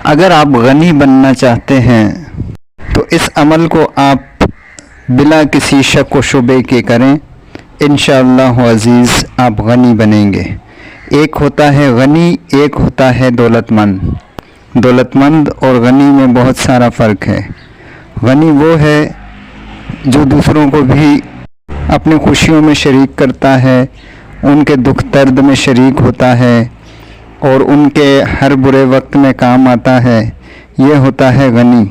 اگر آپ غنی بننا چاہتے ہیں تو اس عمل کو آپ بلا کسی شک و شبے کے کریں، انشاءاللہ عزیز آپ غنی بنیں گے۔ ایک ہوتا ہے غنی، ایک ہوتا ہے دولت مند۔ دولت مند اور غنی میں بہت سارا فرق ہے۔ غنی وہ ہے جو دوسروں کو بھی اپنی خوشیوں میں شریک کرتا ہے، ان کے دکھ درد میں شریک ہوتا ہے اور ان کے ہر برے وقت میں کام آتا ہے، یہ ہوتا ہے غنی۔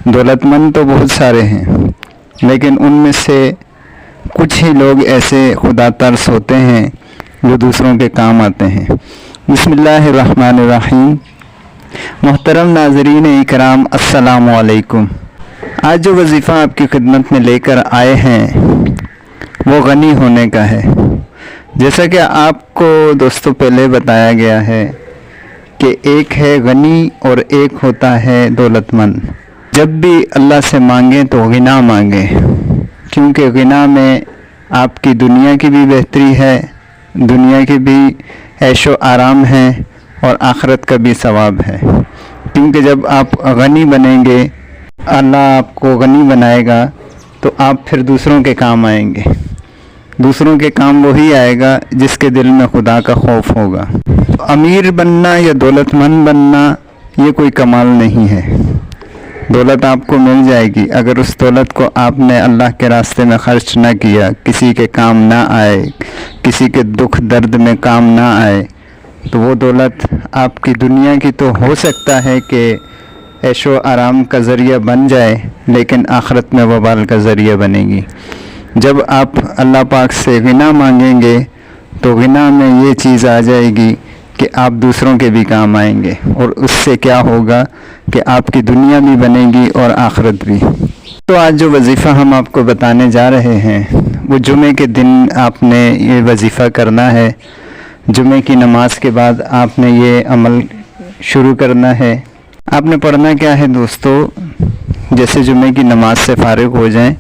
دولت مند تو بہت سارے ہیں، لیکن ان میں سے کچھ ہی لوگ ایسے خدا ترس ہوتے ہیں جو دوسروں کے کام آتے ہیں۔ بسم اللہ الرحمن الرحیم۔ محترم ناظرین اکرام، السلام علیکم۔ آج جو وظیفہ آپ کی خدمت میں لے کر آئے ہیں وہ غنی ہونے کا ہے۔ جیسا کہ آپ کو دوستو پہلے بتایا گیا ہے کہ ایک ہے غنی اور ایک ہوتا ہے دولت مند۔ جب بھی اللہ سے مانگیں تو غنا مانگیں، کیونکہ غنا میں آپ کی دنیا کی بھی بہتری ہے، دنیا کی بھی عیش و آرام ہے اور آخرت کا بھی ثواب ہے۔ کیونکہ جب آپ غنی بنیں گے، اللہ آپ کو غنی بنائے گا تو آپ پھر دوسروں کے کام آئیں گے۔ دوسروں کے کام وہی آئے گا جس کے دل میں خدا کا خوف ہوگا۔ امیر بننا یا دولت مند بننا یہ کوئی کمال نہیں ہے۔ دولت آپ کو مل جائے گی، اگر اس دولت کو آپ نے اللہ کے راستے میں خرچ نہ کیا، کسی کے کام نہ آئے، کسی کے دکھ درد میں کام نہ آئے، تو وہ دولت آپ کی دنیا کی تو ہو سکتا ہے کہ عیش و آرام کا ذریعہ بن جائے، لیکن آخرت میں وبال کا ذریعہ بنے گی۔ جب آپ اللہ پاک سے غنا مانگیں گے تو غنا میں یہ چیز آ جائے گی کہ آپ دوسروں کے بھی کام آئیں گے، اور اس سے کیا ہوگا کہ آپ کی دنیا بھی بنے گی اور آخرت بھی۔ تو آج جو وظیفہ ہم آپ کو بتانے جا رہے ہیں وہ جمعے کے دن آپ نے یہ وظیفہ کرنا ہے۔ جمعے کی نماز کے بعد آپ نے یہ عمل شروع کرنا ہے۔ آپ نے پڑھنا کیا ہے دوستو، جیسے جمعے کی نماز سے فارغ ہو جائیں،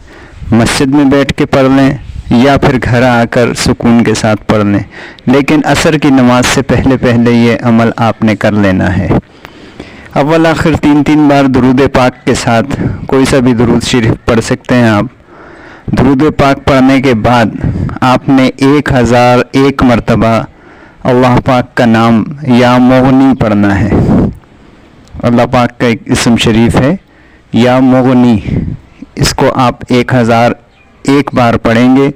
مسجد میں بیٹھ کے پڑھ لیں یا پھر گھر آ کر سکون کے ساتھ پڑھ لیں، لیکن عصر کی نماز سے پہلے یہ عمل آپ نے کر لینا ہے۔ اول آخر 3 بار درود پاک کے ساتھ کوئی سا بھی درود شریف پڑھ سکتے ہیں آپ۔ درود پاک پڑھنے کے بعد آپ نے 1001 مرتبہ اللہ پاک کا نام یا مغنی پڑھنا ہے۔ اللہ پاک کا ایک اسم شریف ہے یا مغنی، اس کو آپ 1001 بار پڑھیں گے،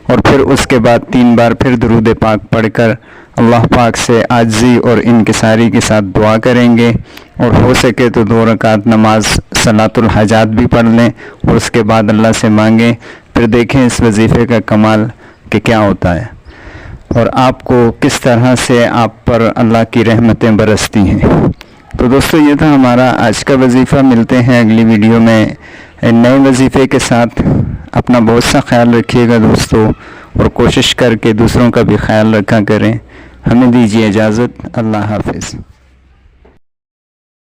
اور پھر اس کے بعد 3 بار پھر درود پاک پڑھ کر اللہ پاک سے عاجزی اور انکساری کے ساتھ دعا کریں گے، اور ہو سکے تو 2 رکعت نماز صلاۃ الحاجات بھی پڑھ لیں اور اس کے بعد اللہ سے مانگیں۔ پھر دیکھیں اس وظیفے کا کمال کہ کیا ہوتا ہے اور آپ کو کس طرح سے آپ پر اللہ کی رحمتیں برستی ہیں۔ تو دوستو یہ تھا ہمارا آج کا وظیفہ۔ ملتے ہیں اگلی ویڈیو میں نئے وظیفے کے ساتھ۔ اپنا بہت سا خیال رکھیے گا دوستو، اور کوشش کر کے دوسروں کا بھی خیال رکھا کریں۔ ہمیں دیجیے اجازت، اللہ حافظ۔